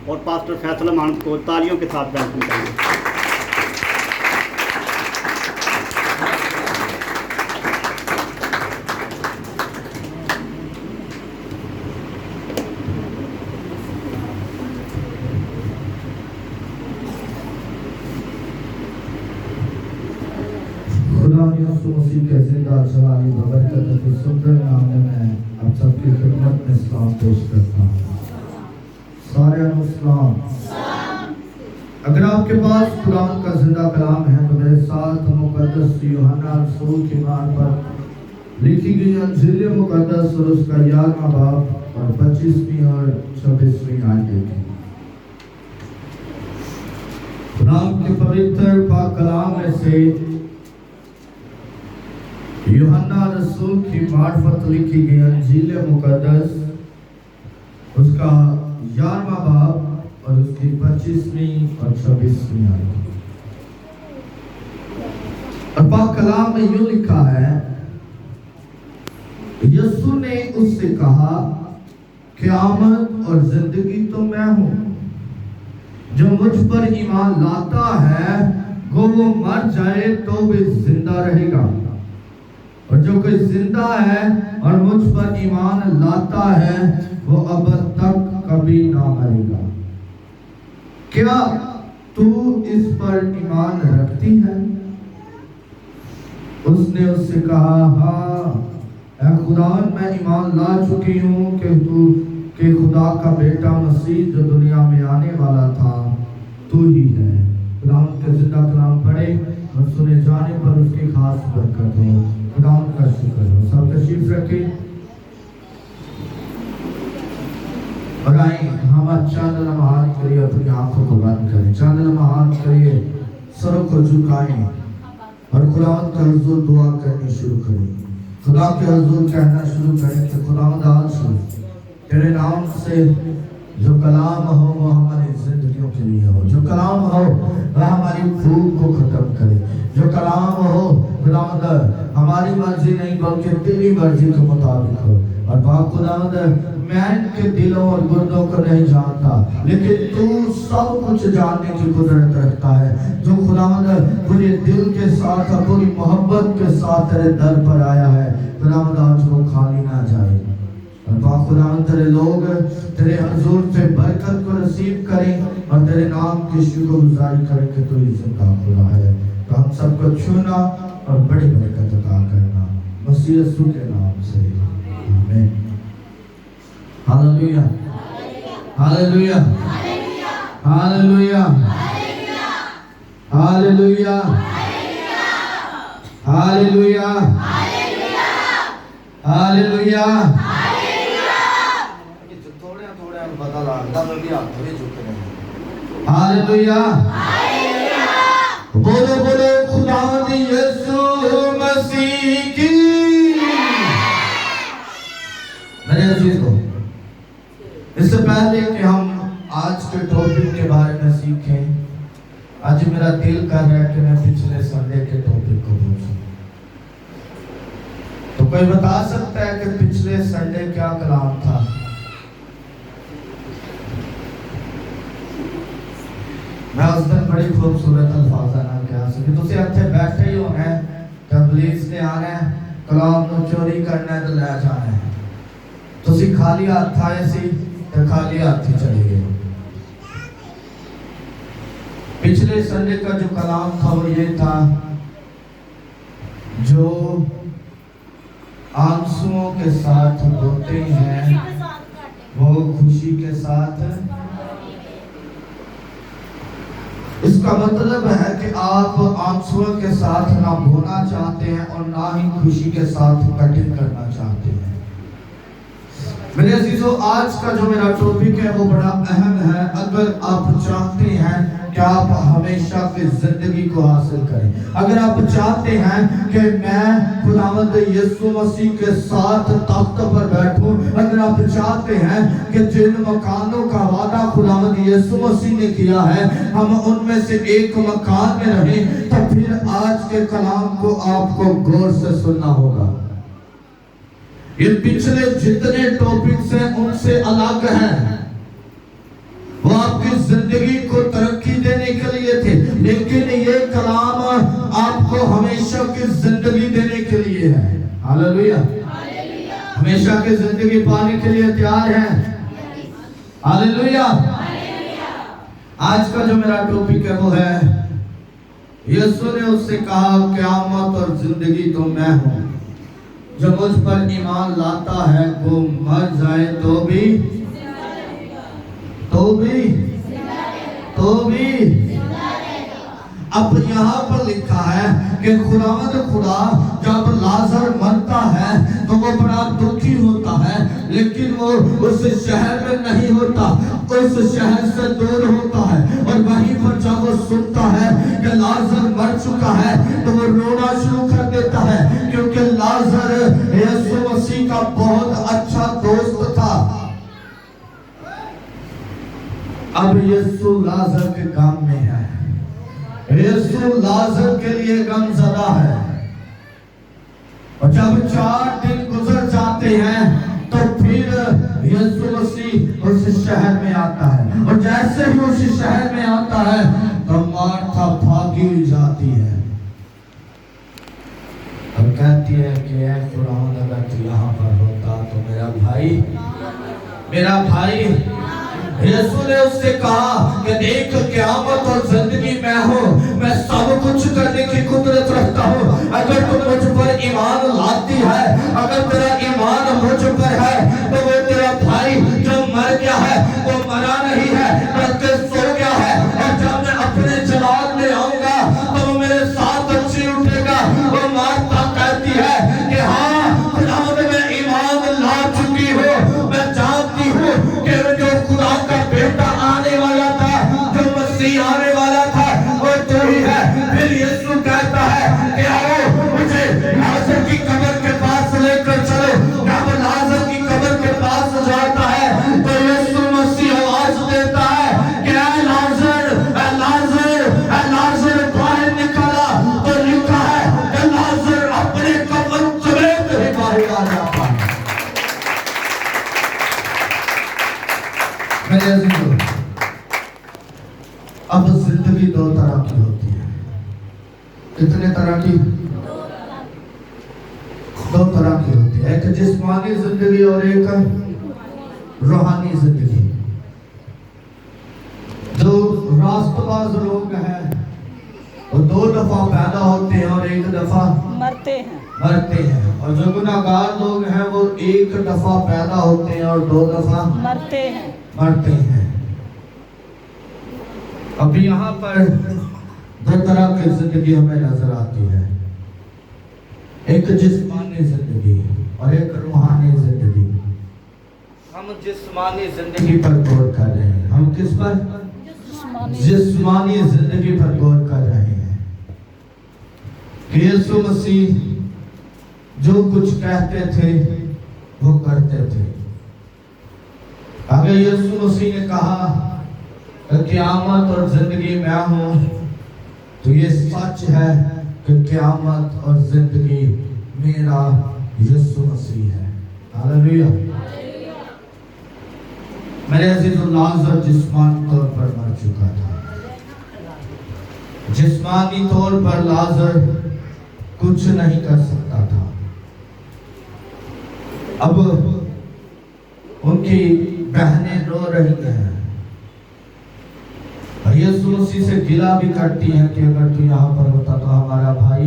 और पास्टर फैसल मानद को तालियों के साथ वेलकम करेंगे। यीशु मसीह के जिंदा जलाली बरकत के सुंदर नाम में आप सबकी खिदमत में सलाम पेश करता हूँ। सारे सलाम। अगर आपके पास कुरान का जिंदा कलाम है तो मेरे साथ मुकद्दस यूहन्ना रसूल की मार्फत लिखी गई अंजील मुकद्दस और उसका 11वां बाब और 25वीं और 26वीं आयत देखें। कुरान के पवित्र पाक कलाम में से यूहन्ना रसूल की मार्फत लिखी गई अंजील मुकद्दस उसका 11वां बाब और उसकी 25वीं और 26वीं आयत। और पाक कलाम में यूं लिखा है, यीशु ने उससे कहा, क़यामत और जिंदगी तो मैं हूं, जो मुझ पर ईमान लाता है वो मर जाए तो भी जिंदा रहेगा, और जो कोई जिंदा है और मुझ पर ईमान लाता है वो अब तक कभी ना मरेगा। क्या तू इस पर ईमान रखती है? उसने उससे कहा, हाँ ऐ खुदावन, मैं ईमान ला चुकी हूँ कि तू के खुदा का बेटा मसीह जो दुनिया में आने वाला था तू ही है। खुदावन का जिंदा कलाम पढ़े और सुने जाने पर उसकी खास बरकत हो। खुदावन का शुक्र हो। सब तशरीफ रखें और आए हम चांद नमाज करिए, अपनी आंखों को बंद करें, चांद नमाज करिए, सरों को झुकाएं और खुदावंद के हुजूर दुआ करनी शुरू करें। खुदा के हुजूर कहना शुरू करें कि खुदावंद आज तेरे नाम से जो कलाम हो वो हमारी जिंदगियों के लिए हो, जो कलाम हो वह हमारी भूख को खत्म करे, जो कलाम हो खुदावंद हमारी मर्जी नहीं बल्कि तेरी मर्जी के मुताबिक हो। और बाप खुदावंद मैं इनके दिलों और गुर्दों को नहीं जानता, लेकिन तू सब कुछ जानने की कुदरत रखता है। जो खुदावंद पूरे दिल के साथ और पूरी मोहब्बत के साथ तेरे दर पर आया है, खुदावंद आज वो खाली ना जाए। और बाप खुदावंद तेरे लोग तेरे हुजूर से बरकत को नसीब करें और तेरे नाम की शुक्रगुजारी करें कि तू जिंदा खुदा है। तो हम सबको छूना और बड़ी बरकत अता करना मसीह यीशु के नाम से, आमीन। Hallelujah, hallelujah, hallelujah, hallelujah, hallelujah, hallelujah. थोड़े पता लगता मैं भी हाथ में झुक रहे हैं। हालेलुया, बोलो बोलो खुदावंद यीशु मसीह की। मेरे अजीज को, इससे पहले कि हम आज के टॉपिक के बारे में सीखें, आज मेरा दिल कर रहा है कि मैं पिछले संडे के टॉपिक को पूछूं। तो कोई बता सकता है कि पिछले संडे क्या कलाम था? मैं उस दिन बड़ी खूबसूरत अल्फाज़ नाल कहा सी कि तुसी इत्थे बैठे ही होना है, जब पुलिस ने आना है, कलाम को चोरी करना है तो ले जाना है। तुसी खाली हाथ आए सी तो खाली हाथ ही चले गए। पिछले संडे का जो कलाम था वो ये था, जो आंसुओं के साथ रोते हैं वो खुशी के साथ। इसका मतलब है कि आप आंसुओं के साथ ना बोना चाहते हैं और ना ही खुशी के साथ कटिंग करना चाहते हैं। मेरे अजीजों, आज का जो मेरा टॉपिक है वो बड़ा अहम है। अगर आप चाहते हैं कि आप हमेशा की जिंदगी को हासिल करें, अगर आप चाहते हैं कि मैं खुदावंद यीशु मसीह के साथ तख्त पर बैठूं, अगर आप चाहते हैं कि जिन मकानों का वादा खुदावंद यीशु मसीह ने किया है हम उनमें से एक मकान में रहें, तो फिर आज के कलाम को आपको गौर से सुनना होगा। ये पिछले जितने टॉपिक्स हैं उनसे अलग हैं। वो आपकी जिंदगी को तरक्की देने के लिए थे, लेकिन ये कलाम आपको हमेशा की जिंदगी देने के लिए है। हालेलुया, हमेशा की जिंदगी पाने के लिए तैयार है। हालेलुया। आज का जो मेरा टॉपिक है वो है, यीशु ने उससे कहा क़यामत और जिंदगी तो मैं हूं, जो मुझ पर ईमान लाता है वो मर जाए तो भी अब यहाँ पर लिखा है कि खुदा जब लाजर मरता है तो वो बड़ा दुखी होता है, लेकिन वो उस शहर में नहीं होता, उस शहर से दूर होता है। और वहीं पर जब वो सुनता है कि लाजर मर चुका है तो वो रोना शुरू कर देता है, क्योंकि लाजर यीशु मसीह का बहुत अच्छा दोस्त था। अब यीशु लाजर के काम में है, यीशु लाजर के लिए गमज़दा है। और जब 4 दिन गुजर जाते हैं तो फिर यीशु मसीह उस शहर में आता है, और जैसे ही उस शहर में आता है तो मार्था भागी हुई जाती है और कहती है कि ऐ खुदावंद, अगर तू यहाँ पर होता तो मेरा भाई। यीशु ने उससे कहा कि देख, क़यामत और जिंदगी मैं हूँ, मैं सब कुछ करने की कुदरत रखता हूँ। अगर तू मुझ पर ईमान लाती है, अगर तेरा ईमान मुझ पर है, तो वो तेरा भाई जो मर गया है वो मरा नहीं है बल्कि सो गया है। और जब मैं अपने जलाल में आऊंगा तो वो मेरे साथ अच्छी उठेगा। वो मार्था कहती है कि हाँ खुदावंद, मैं ईमान ला चुकी हूँ, मैं जानती हूँ कि जो खुदा का बेटा आने वाला था, जो मसीह आने वाला था, वो तो ही है। फिर यीशु कहता है कि आओ मुझे लाजर की कब्र के पास लेकर चलो। जब लाजर की कब्र के पास जाता है तो यीशु मसीह आवाज देता है कि ऐ लाजर, ऐ लाजर, ऐ लाजर बाहर निकला। तो लिखा है कि लाजर अपने कब्र समेत ही बाहर आ जाता है। अब जिंदगी 2 तरह की होती है। कितने तरह की? 2 तरह की होती है, एक जिस्मानी जिंदगी और एक रूहानी जिंदगी। जो रास्तबाज लोग हैं वो 2 दफा पैदा होते हैं और 1 दफा मरते हैं। और जो गुनाहगार लोग हैं वो 1 दफा पैदा होते हैं और 2 दफा मरते हैं। अभी यहाँ पर 2 तरह की जिंदगी हमें नजर आती है, एक जिस्मानी जिंदगी और एक रूहानी जिंदगी। हम जिस्मानी जिंदगी पर गौर कर रहे हैं। हम किस पर? जिस्मानी जिंदगी पर गौर कर रहे हैं कि यीशु मसीह जो कुछ कहते थे वो करते थे। अगर यीशु मसीह ने कहा क़यामत और जिंदगी मैं हूं, तो ये सच है कि क़यामत और जिंदगी मेरा यीशु मसीह है। हालेलुया। मेरे अजीज़, लाजर जिस्मानी तौर पर मर चुका था। जिस्मानी तौर पर लाजर कुछ नहीं कर सकता था। अब उनकी बहनें रो रही हैं, यीशु मसीह से गिला भी करती हैं कि अगर तू यहाँ पर होता तो हमारा भाई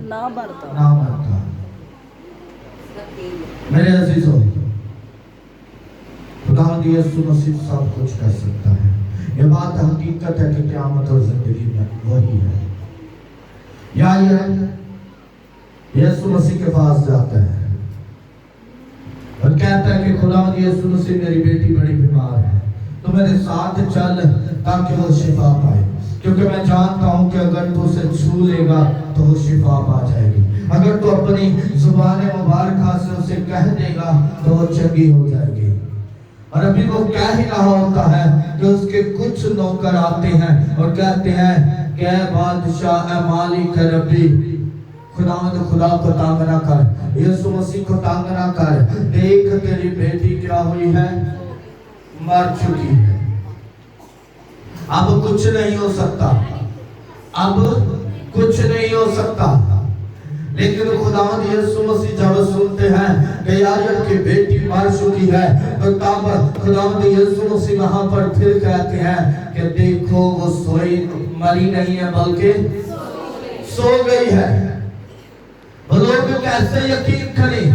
ना मरता। मेरे अजीजों, खुदावंद यीशु मसीह सब कुछ कर सकता है। ये बात हकीकत है कि क़यामत और जिंदगी में वही है। या यीशु मसीह के पास जाता है और कहता है कि खुदावंद यीशु मसीह, मेरी बेटी बड़ी बीमार है, तो मेरे साथ चल ताकि वो शिफा पाए, क्योंकि मैं जानता हूं कि अगर तू उसे छू लेगा तो वो शिफा पा जाएगी। अगर तू अपनी जुबान मुबारक से उसे कह देगा तो वो चंगी हो जाएगी। और अभी वो कह ही रहा होता है कि उसके कुछ नौकर आते हैं और कहते हैं कि ऐ बादशाह, ऐ मालिक, रब्बी, खुदा को तंग ना कर, यीशु मसीह को तंग ना कर, देख तेरी बेटी क्या हुई है, मर चुकी है। अब कुछ नहीं हो सकता, अब कुछ नहीं हो सकता। लेकिन खुदावंद यीशु मसीह जब सुनते हैं कि यार की बेटी मर चुकी है, तो तब खुदावंद यीशु मसीह वहां पर फिर कहते हैं कि देखो वो सोई मरी नहीं है बल्कि सो गई है। वो लोग कैसे यकीन करें,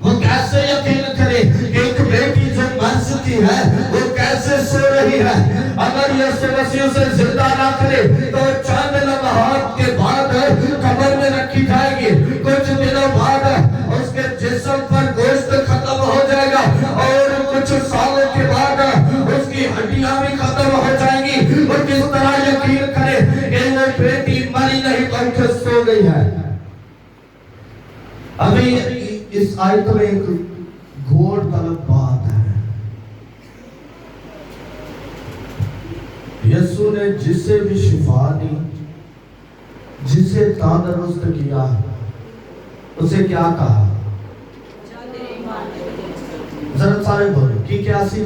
वो कैसे यकीन करें एक बेटी जो मर चुकी है वो कैसे सो रही है। अगर यीशु मसीह उसे जिंदा ना करे तो चंद लम्हात के बाद कब्र में रखी जाएगी। कुछ दिनों बाद उसके जिस्म पर गोश्त खत्म हो जाएगा और कुछ सालों के बाद उसकी हड्डियां भी खत्म हो जाएंगी। और किस तरह यकीन करे कि वो बेटी मरी नहीं बल्कि सो गई है। अभी इस आयत में एक घोर तलब बात है। यीशु ने जिसे भी शिफा दी, जिसे तंदुरुस्त किया, उसे क्या कहा? जरा सारे बोलो कि क्या सी?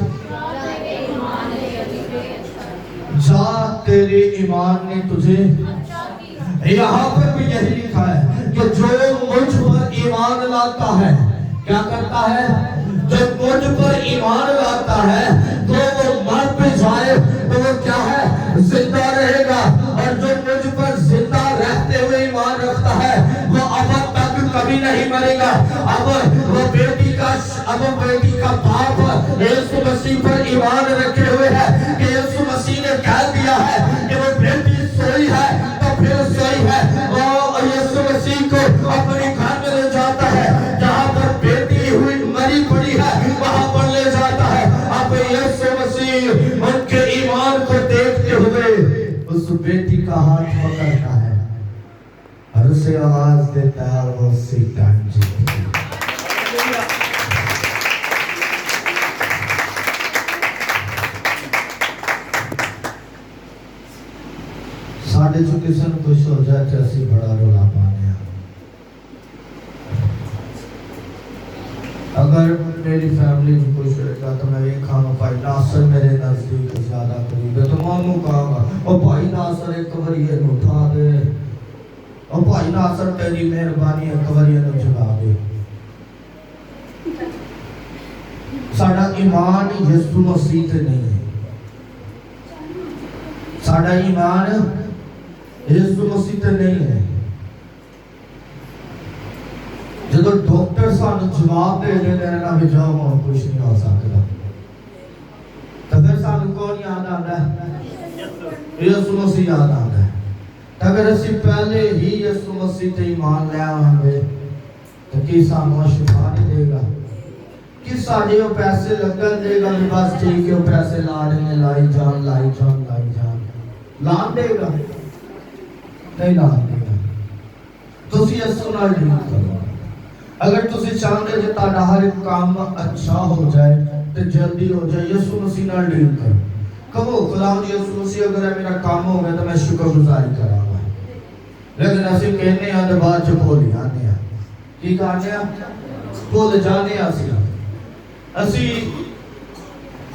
जा तेरे ईमान ने तुझे। यहाँ पर भी यही लिखा है कि जो मुझ पर ईमान लाता है, क्या करता है? जो मुझ पर ईमान लाता है तो वो मर भी जाए तो वो क्या है? जिंदा रहेगा। और जो मुझ पर जिंदा रहते हुए ईमान रखता है वो अब तक कभी नहीं मरेगा। अब वो बेटी का बाप यीशु मसीह पर ईमान रखे हुए है कि यीशु मसीह ने कह दिया है कि वो बेटी सोई है तो फिर सोई है। वो यीशु मसीह को अपने घर में ले जाता है, जहाँ पर बेटी हुई मरी पड़ी है वहां पर ले जाता है। अब यीशु मसीह उनके ईमान को देखते हुए उस बेटी का हाथ पकड़ता है और उसे आवाज देता है, वो सीता जीती। साढ़े जो किसी ने खुश हो जाए तो ऐसी बड़ा रोला पाने। अगर मेरी फैमिली में खुश रहेगा तो मैं ये खाऊंगा भाई नासर मेरे नजदीक ज्यादा करीब है तो मानू कहूंगा और भाई नासर एक कवरिए उठा दे, और भाई नासर तेरी मेहरबानी है कवरिए ने जगा दे। साडा ईमान यीशु मसीह ते नहीं है, साडा ईमान यीशु मसीह ते नहीं है। जो डॉक्टर सानू जवाब दे देने ना भी जाओ और कुछ नहीं हो सकता, तो फिर सानू कौन याद आता है? यीशु मसीह याद आता है। अगर ਅਸੀਂ पहले ही यीशु मसीह ते ईमान ले आवांगे तो की सानू शिफा नहीं देगा कि साडे वो पैसे लगन देगा भी बस ठीक है, वो पैसे ला देंगे, लाई जान ला देगा नहीं ला देगा। तुसी यीशु नाल डील करो। अगर तुसी चाहते जे ताड़ा हर एक काम अच्छा हो जाए तो जल्दी हो जाए, यीशु मसीह नाल डील करो। कहो खुदावंद यीशु मसीह अगर मेरा काम हो गया तो मैं शुक्रगुजारी करांगा। लेकिन ਅਸੀਂ कहने आंदे बाद च भूल जाते हैं। की कहने भूल जाने ਅਸੀਂ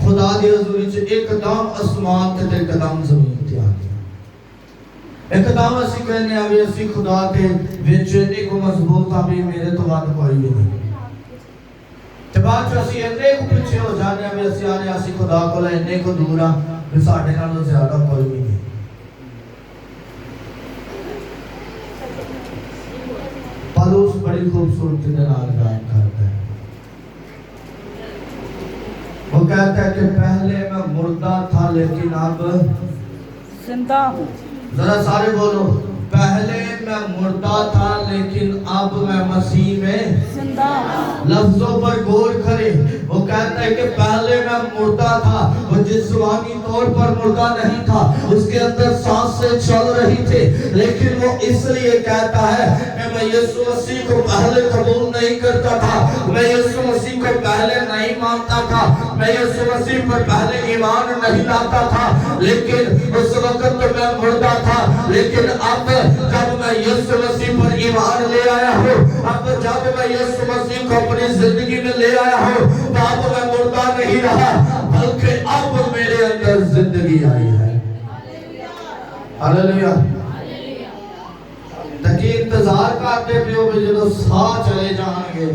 खुदा दी हज़ूरी च एकदम आसमान ते एकदम जमीन ते आ गए। एकदम ਅਸੀਂ कहने आ भी ਅਸੀਂ खुदा दे विच इन्नी को मजबूत आ भी मेरे तो वध कोई भी नहीं। ते बाद च ਅਸੀਂ इन्ने को पीछे हो जाने आ भी ਅਸੀਂ आने ਅਸੀਂ खुदा कोल इन्ने को दूर आ भी साडे नालों ज्यादा कोई भी नहीं। पौलुस बड़ी खूबसूरती के नाल बयान करता है। वो कहता है कि पहले मैं मुर्दा था लेकिन अब जिंदा हूँ। जरा सारे बोलो, पहले मैं मुर्दा था लेकिन अब मैं मसीह में जिंदा हूँ। लफ्जों पर गौर करें। वो कहता है कि पहले मैं मुर्दा था, वो जिस्मानी तौर पर मुर्दा नहीं था, उसके अंदर सांसें चल रही थी, लेकिन वो इसलिए कहता है कि मैं यीशु मसीह को पहले कबूल नहीं करता था, मैं यीशु मसीह को पहले नहीं मानता था, मैं यीशु मसीह पर पहले ईमान नहीं लाता था, लेकिन उस वक्त तो मैं मुर्दा था। लेकिन अब जब मैं यीशु मसीह पर ईमान ले आया हूँ, अब जब मैं यीशु मसीह को अपनी जिंदगी में ले आया हूँ, तो अब मैं मुर्दा नहीं रहा, बल्कि अब मेरे अंदर जिंदगी आई है। हालेलुया। ताकि इंतजार करते पियो भी जो साह चले जाएंगे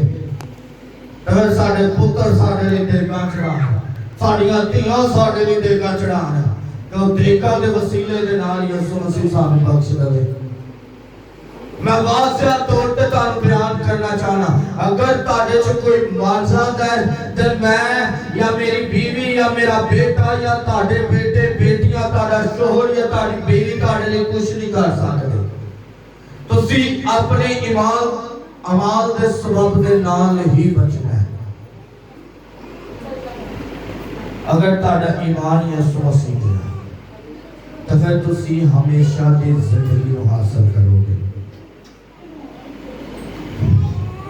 फिर साडे पुत्र साडे लिए देगा चढ़ान, साडियां धीआं साडे लिए देगा चढ़ान, तो देगा के वसीले दे नाल यीशु मसीह सानू बख्श देवे। मैं वाज़िया तौर पे तानु बयान करना चाहना, अगर ताड़े च कोई मार्जाद है तो मैं या मेरी बीवी या मेरा बेटा या ताड़े बेटे बेटियां ताड़ा शोहर या ताड़ी बीवी ताड़े लिए कुछ नहीं कर सकते। तुसी अपने ईमान अमाल दे सबब दे नाल ही बचना है। अगर ताड़ा ईमान यीशु मसीह दे तो फिर तुसी हमेशा दी जिंदगी को हासिल करोगे।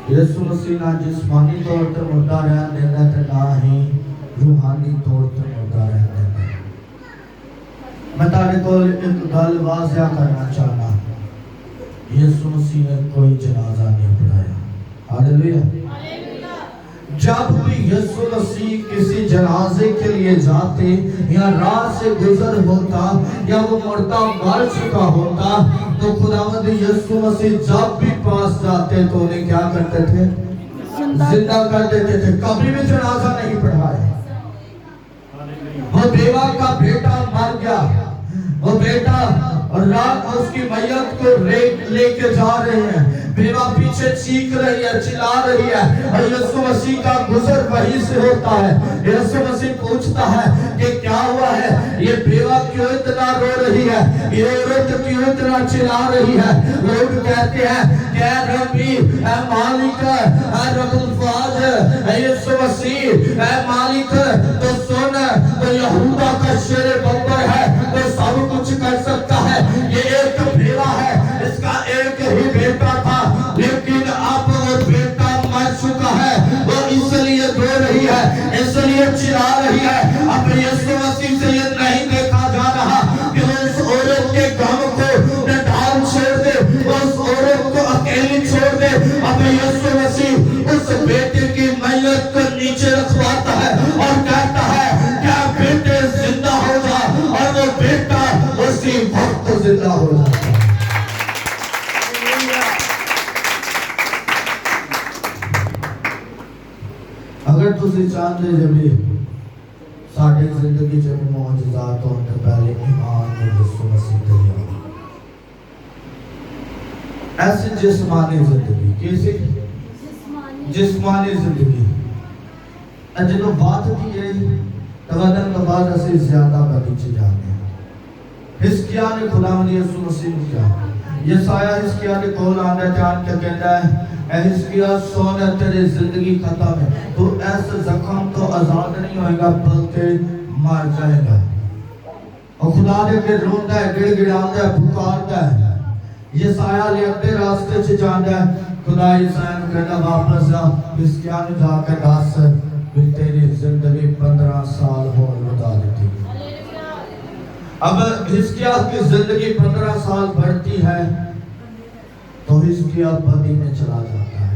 यीशु मसीह ना जिस्मानी तौर पर मुर्दा रहने देता है ना ही रूहानी तौर पर मुर्दा रहने देता है। मैं तारे को एक गल वाज़िया करना चाहना, यीशु मसीह ने कोई जनाजा नहीं पढ़ाया। हालेलुया। जब भी यीशु मसीह किसी जनाजे के लिए जाते या राह से गुजर होता या वो मुर्दा मर चुका होता तो खुदावंद यीशु मसीह जब भी पास जाते तो उन्हें क्या करते थे? जिंदा कर देते थे। कभी भी जनाजा नहीं पढ़ाया। वो बेवा का बेटा मर गया, वो बेटा और रात उसकी मैयत को लेके जा रहे हैं, बेवा पीछे चीख रही है, चिल्ला रही है और यीशु मसीह का गुजर वहीं से होता है। यीशु मसीह पूछता है कि क्या हुआ है, ये बेवा क्यों इतना रो रही है, ये औरत क्यों इतना चिल्ला रही है? लोग कहते हैं क्या रब्बी ऐ मालिक ऐ रब्बुल फाज यीशु मसीह ऐ मालिक तो सुन, तो यहूदा का शेर बब्बर है, तो सब कुछ कर सकता है। ये एक बेवा है, इसका एक ही बेटा था, लेकिन अब वो बेटा मर चुका है, वो इसलिए रो रही है, इसलिए चिल्ला रही है। अब यीशु मसीह से ये नहीं देखा जा रहा कि उस औरत के गम को डाल छोड़ दे, उस औरत को अकेली छोड़ दे। अब यीशु मसीह उस बेटे की मैयत को नीचे रखवाता है और कहता है क्या बेटे जिंदा हो जा, और वो बेटा उसी वक्त जिंदा हो जाता है। अगर तुसी चाहते जब साढ़े जिंदगी जब मौजूदात होने तो पहले ईमान और यीशु मसीह दे ऐसे जिस्मानी जिंदगी कैसे जिस्मानी जिंदगी जब बात की है तवदन के बाद ऐसे ज्यादा बदी च जाते हैं। हिस्किया ने खुदावंद यीशु मसीह को क्या यसाया हिस्किया के कोल आंदा जान के कहता है हिस्किया सोना तेरी जिंदगी खत्म है, तो ऐसा जख्म तो आजाद नहीं होएगा बल्कि मर जाएगा। और खुदा के रोंदा है, गिड़गिड़ांदा है, पुकारदा है। यसाया ले अपने रास्ते से जांदा है, खुदा यसाया को कहता वापस जा, हिस्किया ने जाकर दस भी तेरी जिंदगी 15 साल हो बता देती। अब हिस्किया की जिंदगी 15 साल बढ़ती है तो हिस्किया बदी में चला जाता है।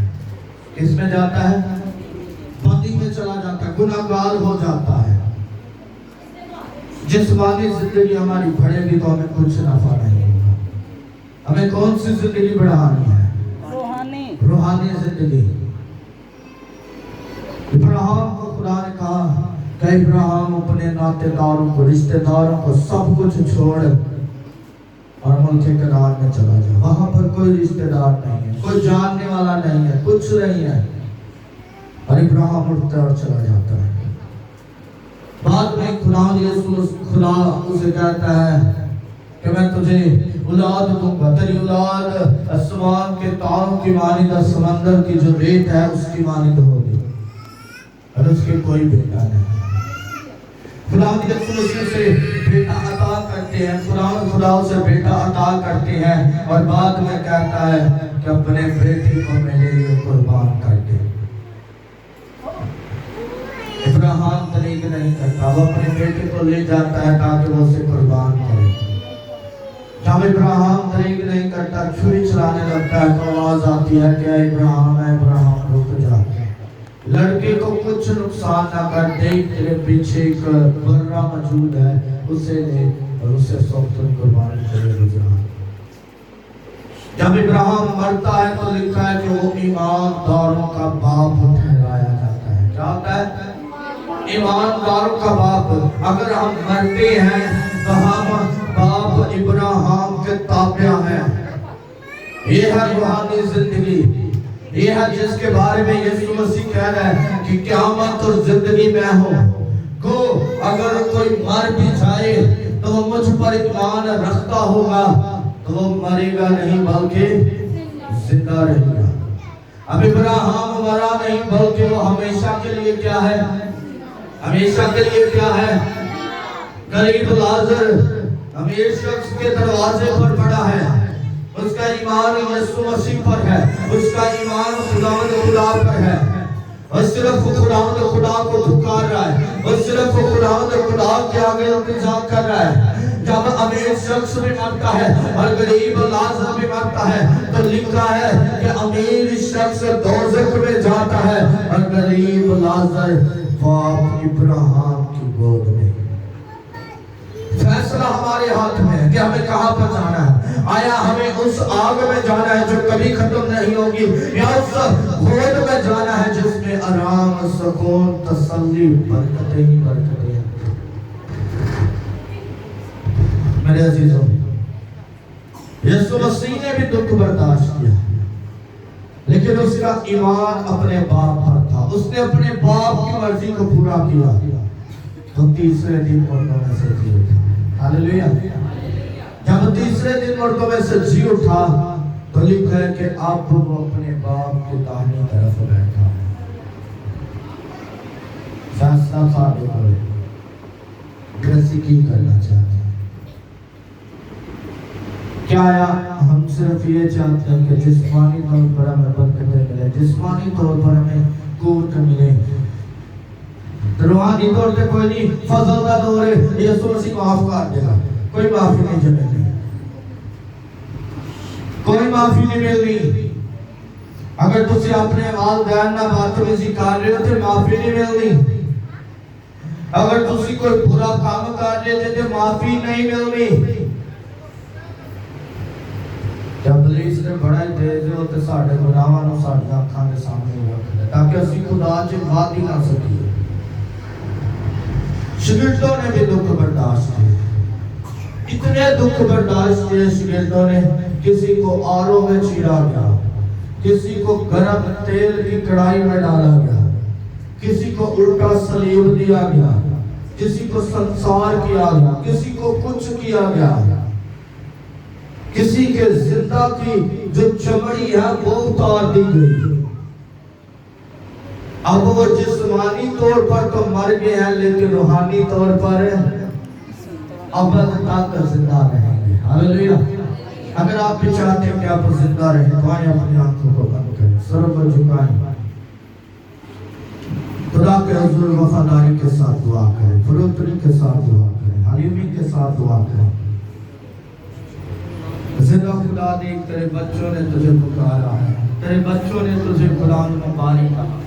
किसमें जाता है? बदी में चला जाता है, गुनाहगार हो जाता है। जिस्मानी जिंदगी हमारी बढ़ेगी तो हमें कुछ नफा नहीं होगा। हमें कौन सी जिंदगी बढ़ानी है? रूहानी रूहानी जिंदगी। इब्राहिम को खुदा ने कहा कि इब्राहिम अपने नातेदारों को, रिश्तेदारों को सब कुछ छोड़ और मुल्क कनान में चला जाए। वहां पर कोई रिश्तेदार नहीं है, कोई जानने वाला नहीं है, कुछ नहीं है। और इब्राहिम उठता और चला जाता है। बाद में खुदा उसे कहता है कि मैं तुझे औलाद दूंगा, तेरी औलाद आसमान के तारों की मानिंद, समंदर की जो रेत है उसकी मानिंद होगी, और उसके कोई बेटा नहीं। खुदा से बेटा अता करते हैं, खुदा से बेटा अता करते हैं और बाद में कहता है कि अपने बेटे को मेरे लिए कुर्बान कर दे। इब्राहिम तरीक नहीं करता, वो अपने बेटे को ले जाता है ताकि वो उसे कुर्बान करे। जब इब्राहिम तरीक नहीं करता, छुरी चलाने लगता है तो आवाज आती है कि इब्राहिम रुक जा। लड़के को कुछ नुकसान ना कर दे, तेरे पीछे एक बर्रा मौजूद है, उसे ले और उसे सौतन कुर्बानी करे गुजरान। जब इब्राहिम मरता है तो लिखा है कि वो ईमानदारों का बाप ठहराया जाता है। क्या होता है? ईमानदारों का बाप। अगर हम मरते हैं तो हम बाप इब्राहिम के ताबिया हैं। ये है रूहानी जिंदगी, ये है जिसके बारे में यीशु मसीह कह रहा है कि क़यामत और जिंदगी मैं हूँ। को अगर कोई मर भी जाए तो वो मुझ पर ईमान रखता होगा तो वो मरेगा नहीं बल्कि जिंदा रहेगा। अब इब्राहिम मरा नहीं बल्कि वो हमेशा के लिए क्या है? हमेशा के लिए क्या है? गरीब लाजर अमीर शख्स के दरवाजे पर पड़ा है, उसका ईमान यीशु मसीह पर है, उसका ईमान खुदा पर है, और सिर्फ खुदा को पुकार रहा है, और सिर्फ खुदा के आगे इंतजार कर रहा है। जब अमीर शख्स भी मरता है और गरीब लाजर भी मरता है तो लिखा है कि अमीर शख्स दोज़ख में जाता है और गरीब लाजर बाप इब्राहिम की गोद में। फैसला हमारे हाथ में है कि हमें कहां पर जाना है। आया हमें उस आग में जाना है जो कभी खत्म नहीं होगी, या उस गोद में जाना है जिसमें आराम, सुकून, तसल्ली, बरकतें ही बरकतें हैं। मेरे अजीजों, यीशु मसीह ने भी दुख बर्दाश्त किया, लेकिन उसका ईमान अपने बाप पर था। उसने अपने बाप की मर्जी को पूरा किया तो तीसरे दिन मुर्दों में से जी उठा। हालेलुया। जब तीसरे दिन मुर्दों में से जी उठा तो लिखा है कि अब वो अपने बाप की दाहिनी तरफ बैठा। फैसला साबित हो कैसे की करना चाहते हैं? क्या हम सिर्फ ये चाहते हैं कि जिस्मानी तौर पर हमें बरकतें मिले, जिस्मानी तौर पर हमें कुव्वत मिले, रूहानी तौर पे कोई नहीं। फजल का दौर है, यीशु मसीह माफ कर देगा, कोई माफी नहीं मिलनी, कोई माफी नहीं मिलनी। अगर तुसी अपने वालिदैन ना बदतमीजी कर रहे हो तो माफी नहीं मिलनी। अगर तुसी कोई बुरा काम कर रहे हो तो माफी नहीं मिलनी। जब पुलिस ने बड़ा ही तेज हो तो साडे गुनाहां नूं साडीआं अखां दे सामने रख दे ताकि असीं खुदा च वाद ही ना सकीए। शागिर्दों ने भी दुख बर्दाश्त किए, इतने दुख बर्दाश्त किए शागिर्दों ने। किसी को आरो में चीरा गया, किसी को गर्म तेल की कढ़ाई में डाला गया, किसी को उल्टा सलीब दिया गया, किसी को संसार किया गया, किसी को कुछ किया गया, किसी के जिंदा की जो चमड़ी है वो उतार दी गई। अब वो जिस्मानी तौर पर तो मर गए हैं लेकिन रूहानी तौर पर अब तक जिंदा रहेंगे। हालेलुया। अगर आप भी चाहते हैं कि आप जिंदा रहें तो आइए अपनी आंखों को बंद करें, सर पर झुकाएं, खुदा के हुजूर वफादारी के साथ दुआ करें, फरोख्ती के साथ दुआ करें, हलीमी के साथ दुआ करें। जिंदा खुदा देख, तेरे बच्चों ने तुझे पुकारा है, तेरे बच्चों ने तुझे खुदा में पानी कहा,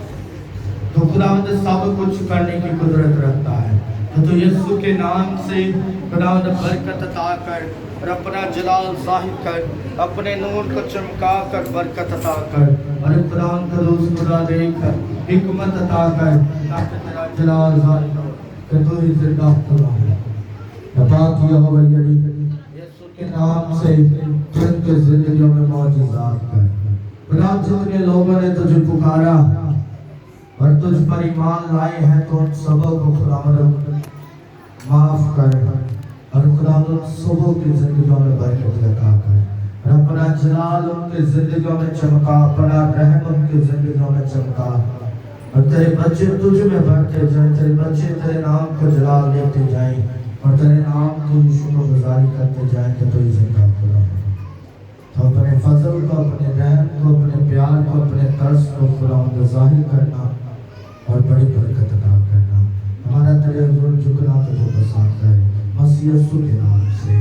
तो खुदावंद सब कुछ करने की कुदरत रखता है। तो यीशु के नाम से खुदावंद बरकत अता कर और अपना जलाल ज़ाहिर कर, अपने नूर को चमका कर बरकत अता कर, और खुदावंद कदूस खुदा देख हिकमत अता कर ताकि तेरा जलाल ज़ाहिर हो कि तू ही जिंदा खुदा है। पाक यहोवा यीशु के नाम से जिनके जिंदगियों में मौजूदात कर। खुदा जितने लोगों ने तुझे पुकारा और तुझ पर ईमान लाए हैं तो उन सबों को खुदावंद माफ कर, और खुदावंद सबों की जिंदगियों में बरकत अता कर, और अपना जलाल उनकी जिंदगियों में चमका, अपना रहम उनकी जिंदगियों में चमका, और तेरे बच्चे तुझ में बढ़ते जाएं, तेरे बच्चे तेरे नाम को जलाल देते जाएं और तेरे नाम की शुक्रगुजारी करते जाएं कि तू जिंदा खुदा। तो अपने फजल को, अपने रहम को, अपने प्यार को, अपने तरस को खुदावंद ज़ाहिर करना और बड़ी बरकत अता करना। हमारा तेरे हुजूर झुकना तुझे पसंद है, मसीह यीशु के नाम से।